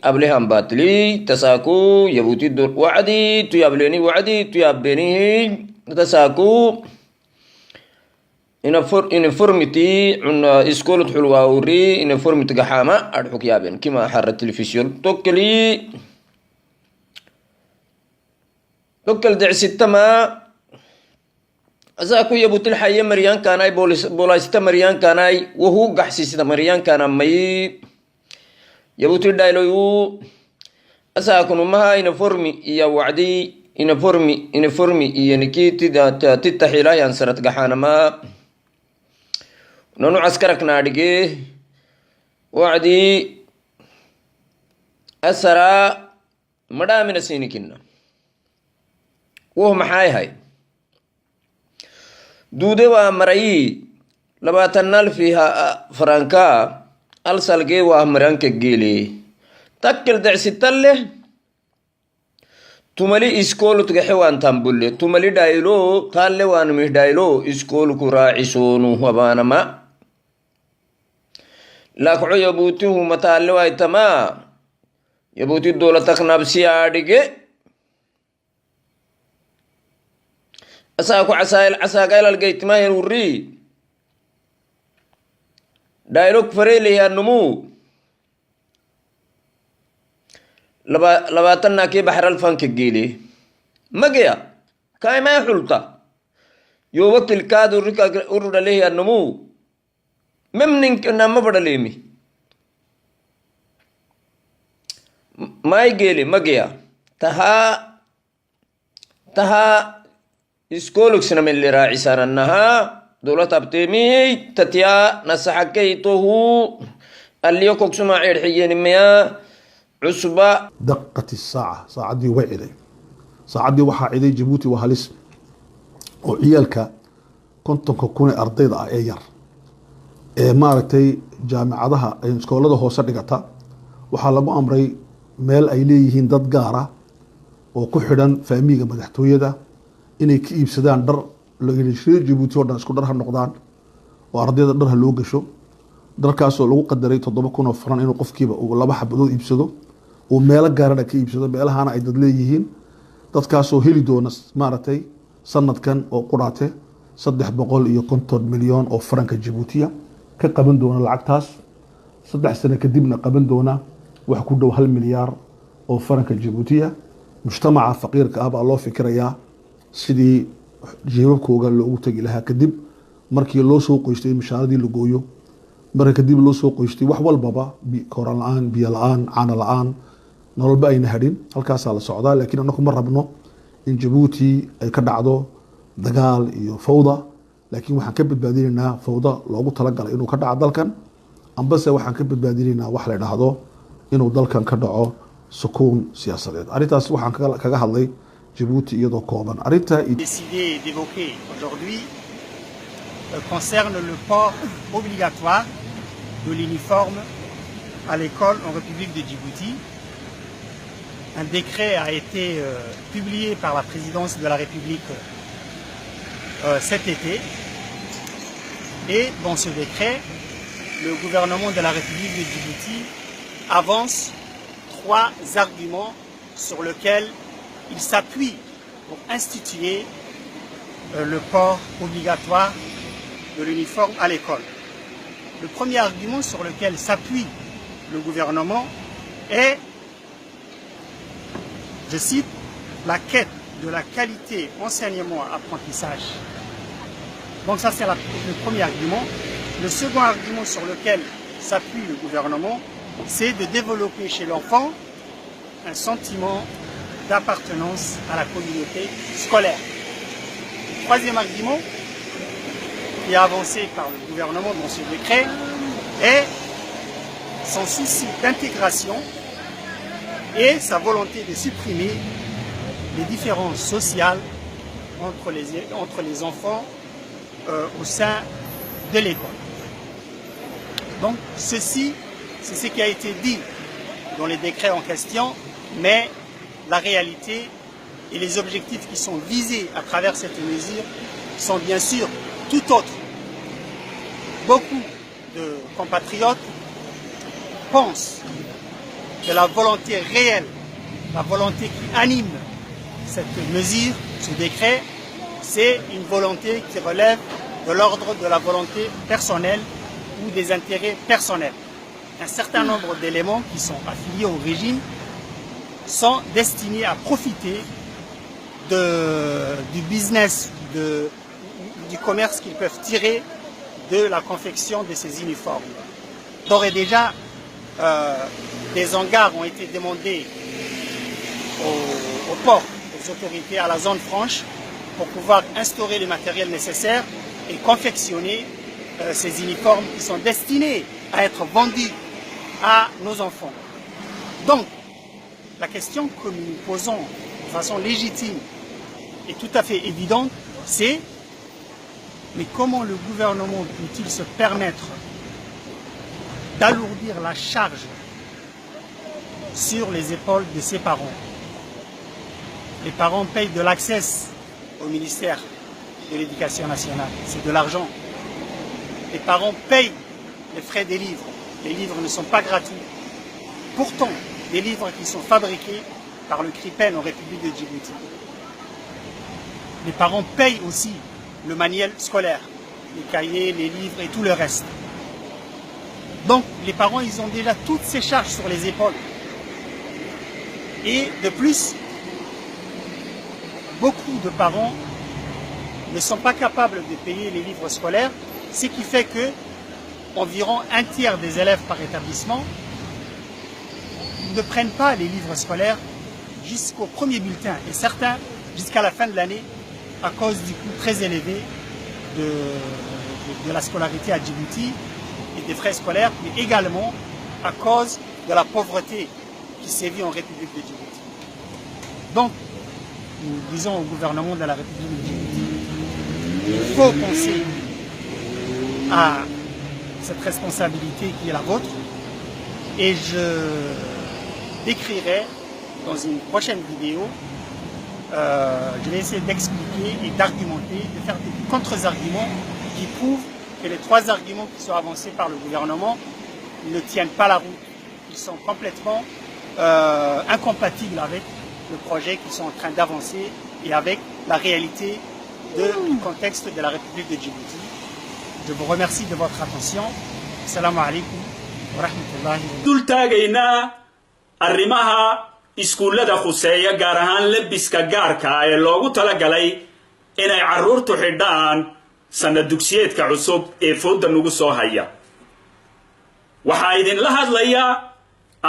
أبلهم باتلي تساكو يبوتي دور وعدي تيابليني وعدي تيابيني تساكو إن فرمتي عن إسكولة حلوة وري إن فرمتي قحامة أرحك يابين كما حر التلفزيون توكل دع ستما أزاكو يبوتي الحية مريان كاناي بولايستا مريان كاناي وهو قحسيستا مريان كانا مي يبوتي دايلو أزاكو نمها إن فرمي يا وعدي إن فرمي ينكي تتحيلا ينسرت قحانا ما نونو عسكرك نادقي وعدي أسرى مدى من السينكنا وهو محاي هاي دودي وامرأي لباتنال فيها فرانكا ألسالقي وامرانك جيلي تاكل دعسي تله تمالي إسكولو تغحوان تنبولي تمالي دايلو تالي وانمي دايلو إسكولو كراعسونو وبانما لاكعو يبوتيه متالي وايتما يبوتي الدولة تقنبسي عادقي أساكو عساقايل القيت ما ينوري دايلوك فريلي يا النمو لباتنا كي بحر الفنك الجيلي مقيا كاي ما يحلطا يو وقت الكاد ورقا ورد ليه النمو ممنين كنا ما بدا ليمي ما يجيلي مقيا تها إسكولك سنم اللي راعي سارنها دولة تبتيمي تتيا نسحكي توهو اللي يوكوك سماعي الحيين مياه عصبة دقت الساعة ساعة دي وعدي ساعة دي وحا عدي جيبوتي وهالس وعيالك كنتم كوني أرضيضة أيار مارتي جامعة اسكولة هو صدقتها وحا لغو أمري ميل أيليهين داد قارة وكحدا فاميغا مدحتوية ده inay ka iibsadaan dhar reer Djibouti oo dhan isku dhar ha noqdaan oo ardayda dhar loo gasho dharkaas oo lagu qadaray 7,000 oo franc inuu qofkiiba uu laba xabadood iibsado oo meel gaarana ka iibsado meelahaana ay dad leeyihiin dadkaas oo heli doona maartay sanadkan oo quraate 350 milyan oo franc Djibouti ka qaban doona lacagtaas 3 sano kadibna qaban doona wax ku dhow 1 milyan oo franc Djibouti mujtamaca faqiirka ah baa loo fikirayaa sidii jeebabkooga loogu tagi lahaa kadib markii loo soo qoystay mishaaradii la gooyo marka kadib loo soo qoystay wax walbaba koran la'aan biyo la'aan caana la'aan nololba ayna hadhin halkaas la socdaa laakiin anagu ma rabno in Djibouti ay ka dhacdo dagaal iyo fawda laakiin waxaan ka badbaadinaynaa fawda loogu talagalay inuu ka dhaco dalkan ambase waxaan ka badbaadinaynaa wax la dhahdo inuu dalkan ka dhaco sukuun siyaasadeed arrintaas waxaan kaga hadlay Décidé d'évoquer aujourd'hui concerne le port obligatoire de l'uniforme à l'école en République de Djibouti. Un décret a été publié par la présidence de la République cet été. Et dans ce décret, le gouvernement de la République de Djibouti avance 3 arguments sur lesquels il s'appuie pour instituer le port obligatoire de l'uniforme à l'école. Le premier argument sur lequel s'appuie le gouvernement est, je cite, la quête de la qualité enseignement-apprentissage. Donc ça c'est le premier argument. Le second argument sur lequel s'appuie le gouvernement, c'est de développer chez l'enfant un sentiment d'appartenance à la communauté scolaire. Le troisième argument qui est avancé par le gouvernement dans ce décret est son souci d'intégration et sa volonté de supprimer les différences sociales entre les enfants au sein de l'école. Donc ceci, c'est ce qui a été dit dans les décrets en question, mais la réalité et les objectifs qui sont visés à travers cette mesure sont bien sûr tout autres. Beaucoup de compatriotes pensent de la volonté réelle, la volonté qui anime cette mesure, ce décret, c'est une volonté qui relève de l'ordre de la volonté personnelle ou des intérêts personnels. Un certain nombre d'éléments qui sont affiliés au régime sont destinés à profiter du business, du commerce qu'ils peuvent tirer de la confection de ces uniformes. D'ores et déjà, des hangars ont été demandés au port, aux autorités, à la zone franche, pour pouvoir instaurer les matériels nécessaires et confectionner ces uniformes qui sont destinés à être vendus à nos enfants. Donc, la question que nous nous posons de façon légitime et tout à fait évidente, c'est mais comment le gouvernement peut-il se permettre d'alourdir la charge sur les épaules de ses parents? Les parents payent de l'accès au ministère de l'Éducation nationale, c'est de l'argent. Les parents payent les frais des livres. Les livres ne sont pas gratuits. Pourtant, des livres qui sont fabriqués par le CRIPEN en République de Djibouti. Les parents payent aussi le manuel scolaire, les cahiers, les livres et tout le reste. Donc, les parents, ils ont déjà toutes ces charges sur les épaules. Et de plus, beaucoup de parents ne sont pas capables de payer les livres scolaires, ce qui fait que environ un tiers des élèves par établissement ne prennent pas les livres scolaires jusqu'au premier bulletin et certains jusqu'à la fin de l'année à cause du coût très élevé de la scolarité à Djibouti et des frais scolaires, mais également à cause de la pauvreté qui sévit en République de Djibouti. Donc, nous disons au gouvernement de la République de Djibouti, il faut penser à cette responsabilité qui est la vôtre et je décrirai dans une prochaine vidéo, je vais essayer d'expliquer et d'argumenter, de faire des contre-arguments qui prouvent que les trois arguments qui sont avancés par le gouvernement ne tiennent pas la route. Ils sont complètement incompatibles avec le projet qu'ils sont en train d'avancer et avec la réalité du contexte de la République de Djibouti. Je vous remercie de votre attention. Assalamu alaikum wa rahmatullahi wa barakatuh. arrimaha iskuullada khuseeya gaar ahaan labiska gaarka ee loogu talagalay inay carruurtu xidhaan sanad dugsiyeedka cusub ee fooda nugu soo haya waxaa idinla hadlaya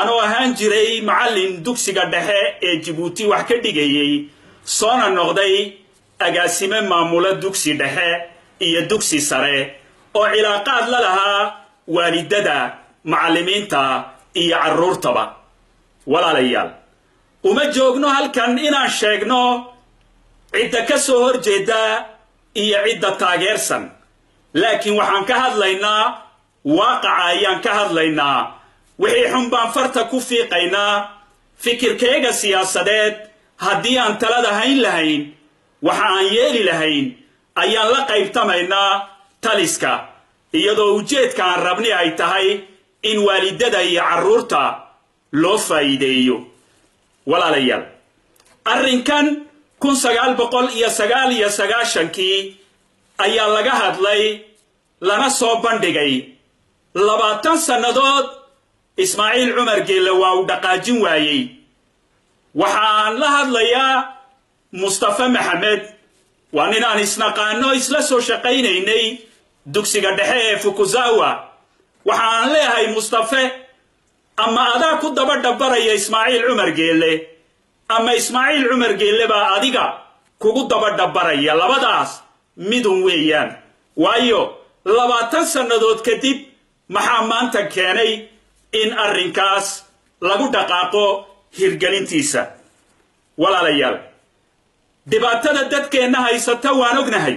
anoo ahaan jiray macallin dugsiga dhexe ee Djibouti wax ka dhigayay soona noqday agaasime maamula dugsi dhexe iyo dugsi sare oo cilaaqaad la lahaa waalidada macallimiinta iyo carruurtaba walaalayaal uma joogno halkan inaan sheegno cidda ka soo horjeeda iyo cidda taageersan laakiin waxaan ka hadlaynaa waaqaca ayaan ka hadlaynaa wixii xun baan farta ku fiiqaynaa fikirkayga siyaasadeed haddii aan talada hayn lahayn waxa aan yeeli lahayn ayaan la qaybtamaynaa taliska iyadoo ujeedka aan rabni ay tahay in waalidada iyo carruurta loo faa'iideeyo walaalayaal arrinkan 1999kii ayaa laga hadlay lana soo bandhigay 20 sannadood Ismaaciil Cumar Geelle waa uu dhaqaajin waayay waxaan la hadlayaa Mustafa Maxamed waa nin aan isnaqaano isla soo shaqaynaynay dugsiga dhexe ee Fukuzawa waxaan leeyahay Mustafa ama adaa ku daba dhabaraya Ismaaciil Cumar Geelle ama Ismaaciil Cumar Geelle baa adiga kugu daba dhabaraya labadaas midun weeyaan waayo 20 sannadood kadib maxaa maanta keenay in arrinkaas lagu dhaqaaqo hirgelintiisa walaalayaal dhibaatada dadkeenna haysata waan ognahay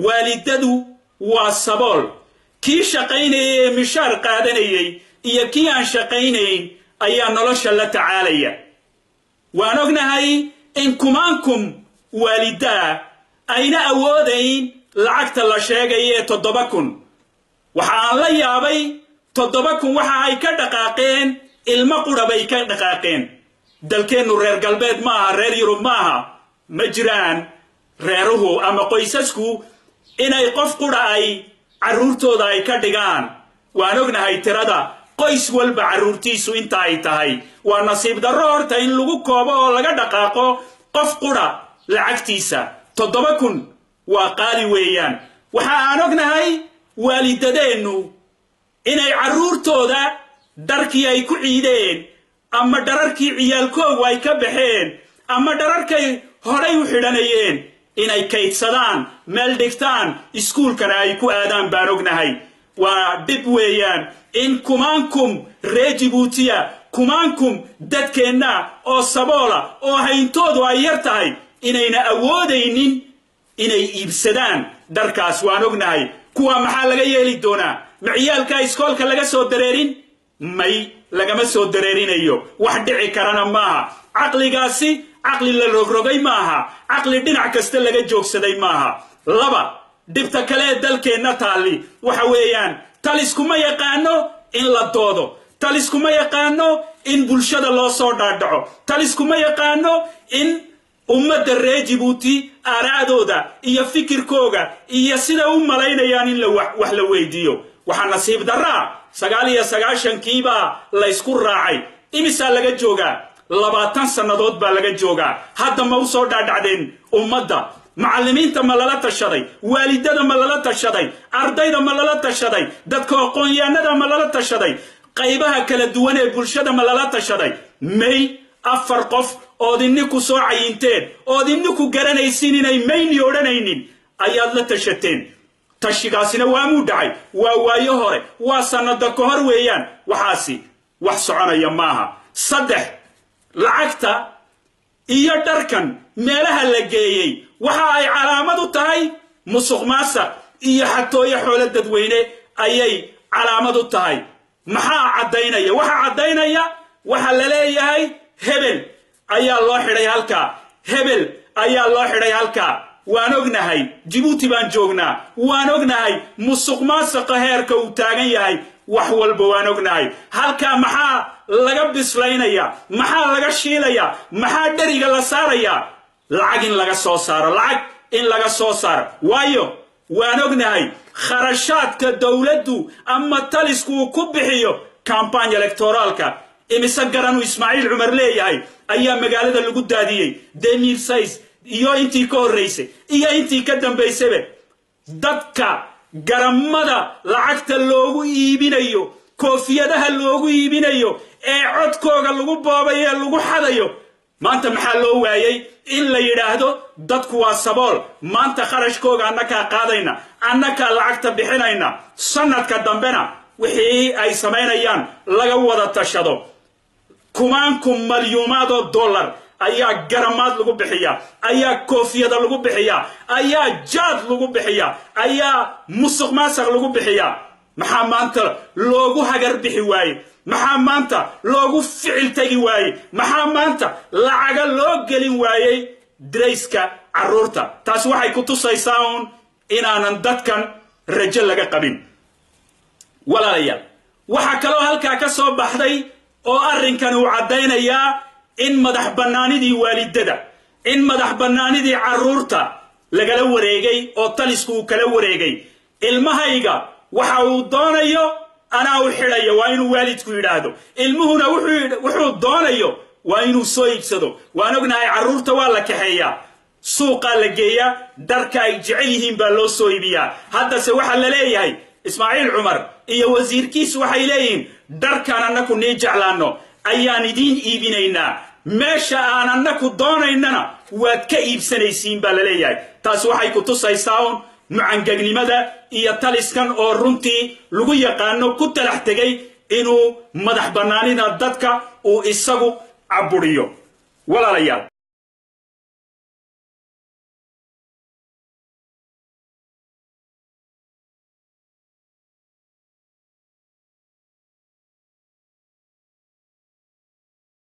waalidadu waa sabool kii shaqaynayay mishaar qaadanayay iyo kii aan shaqaynayn ayaa nolosha la tacaalaya waan ognahay in kumaankum waalidaa ayna awoodayn lacagta la sheegay 7,000 waxa aan la yaabay 7,000 waxa ay ka dhaqaaqeen ilma qura bay ka dhaqaaqeen dalkeennu reer galbeed ma aha reer yurub ma aha ma jiraan reeruhu ama qoysasku inay qof qura ay carruurtooda ay ka dhigaan waan ognahay tirada qoys walba carruurtiisu inta ay tahay waa nasiib darro horta in lagu koobo oo laga dhaqaaqo qof qura lacagtiisa 7,000 waa qaali weeyaan waxa aan ognahay waalidadeennu inay carruurtooda darkii ay ku ciideen ama dhararkii ciyaalkoogu ay ka baxeen ama dhararkay horay u xidhanayeen inay kaydsadaan meel dhigtaan iskuulkana ay ku aadaan baan ognahay waa dhib weeyaan in kumaankum reer Djibouti kumaankum dadkeenna oo saboola oo hayntoodu ay yar tahay inayna awoodaynin inay iibsadaan dharkaas waan ognahay kuwa maxaa laga yeeli doonaa maciyaalka iskoolka laga soo dareerin may lagama soo dareerinayo wax dhici karana maaha caqligaasi caqli la rogrogay maaha caqli dhinac kasta laga joogsaday maaha laba dhibta kale dalkeenna taali waxa weeyaan taliskuma yaqaano in la doodo taliskuma yaqaano in bulshada loo soo dhaadhaco taliskuma yaqaano in ummadda reer Djibouti aaraadooda iyo fikirkooga iyo sida u malaynayaan in wax la weydiiyo waxa nasiib darra 99kiiba la isku raacay imisa laga joogaa 20 sanadood baa laga joogaa hadda ma u soo dhaadhacdeen ummadda macallimiinta ma lala tashaday waalidada ma lala tashaday ardayda ma lala tashaday dadka aqoon-yahanada ma lala tashaday qaybaha kala duwan ee bulshada ma lala tashaday may 4 qof oo idinku soo cayinteen oo idinku garanaysiin inay mayni odhanaynin ayaad la tashateen tashigaasina waa muu dhacay waa waayo hore waa sanada ka hor weeyaan waxaasi wax soconaya maaha 3 lacagta iyo dharkan meelaha la geeyay waxa ay calaamad u tahay musuqmaasuq iyo xatooyo xoolo dadweyne ayay calaamad u tahay maxaa cadaynaya waxa la leeyahay hebel ayaa loo xidhay halka hebel ayaa loo xidhay halka waan ognahay Djibouti baan joognaa waan ognahay musuqmaasuqa heerka uu taagan yahay wax walba waan ognahay halka maxaa laga bislaynaya maxaa laga shiilaya maxaa dhariga la saaraya lacag in laga soo saaro waayo waan ognahay kharashaadka dawladdu ama talisku ku bixiyo campaign electoralka imisa garanu Ismaaciil Cumar leeyahay ayaa magaalada lagu daadiyay 2006 iyo intii ka horeysay iyo intii ka dambeysay dadka garamada lacagta loogu iibinayo koofiyadaha loogu iibinayo ee codkooga lagu boobayo lagu xadayo maanta maxaa loo waayay in la yiraahdo dadku waa sabool maanta kharashkooga annaka qaadayna annaka lacagta bixinayna sanadka dambena wixii ay sameynayaan laga wada tashado kumaankum milyuumaad oo dollar ayaa garamaad lagu bixiyaa ayaa koofiyada lagu bixiyaa ayaa jaad lagu bixiyaa ayaa musuqmaasuq lagu bixiyaa maxaa maanta loogu hagar bixi waaye maxaa maanta loogu ficil tagi waaye maxaa maanta lacaga loo gelin waayay dreyska carruurta taas waxay ku tusaysaa inaanan dadkan rajo laga qabin walaalayaal waxa kaloo halkaa ka soo baxday oo arrinkan uu cadaynayaa in madax bannaanidii waalidada in madax bannaanidii carruurta lagala wareegay oo talisku uu kala wareegay ilmahayga waxa uu doonayo anaa u xidhayo waa inuu waalidku yidhaahdo ilmuhuna wuxuu doonayo waa inuu soo iibsado waan ognahay carruurta waa la kaxeeyaa suuqa la geeyaa dharka ay jecel yihiin baa loo soo iibiyaa haddase waxaa la leeyahay Ismaaciil Cumar iyo wasiirkiisu waxay leeyihiin dharkan annaku nii jeclaano ayaan idiin iibinaynaa meesha aan annaku doonaynana waad ka iibsanaysiin baa la leeyahay taas waxay ku tusaysaa mucangagnimada iyo taliskan oo runtii lagu yaqaano ku talax tegay inuu madax bannaanida dadka uu isagu caburiyo walaalayaal